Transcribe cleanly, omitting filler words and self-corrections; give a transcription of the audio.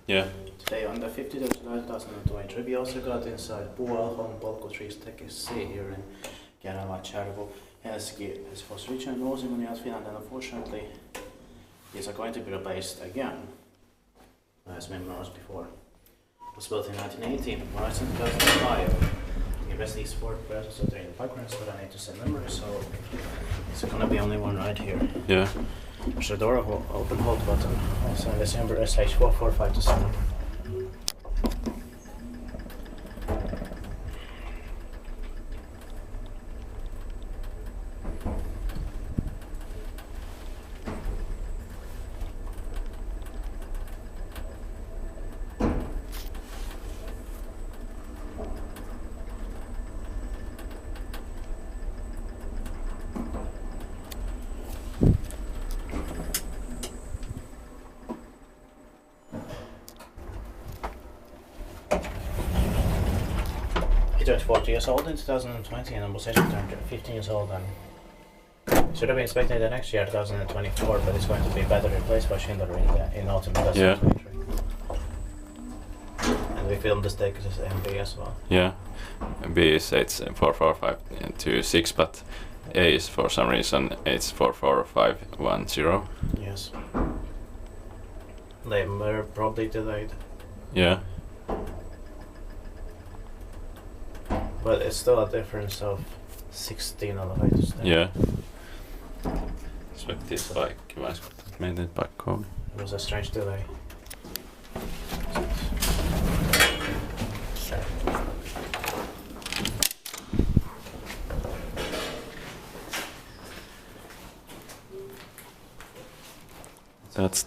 Yeah. Today on the 50th of July 2023 we also got inside Puualhonpolku 3 C here in Kerava, Helsinki, Helsingfors region, Northern Finland, and unfortunately these are going to be replaced again, as mentioned before. It was built in 1918, modernized in 2005. The rest is for persons that are in the background, but I need to send memory, so it's gonna be only one right here. Yeah. Push the door open hold button, also in December SH4457. He turned 40 years old in 2020 and was turned 15 years old and should have been inspected the next year, 2024, but it's going to be better replaced by Schindler in autumn 2023. And we filmed this take as MB as well. Yeah. B is 84456, but A is for some reason 84451. Yes. They were probably delayed. Yeah. But it's still a difference of 16 elevators there. Yeah. This bike was made back home. It was a strange delay. That's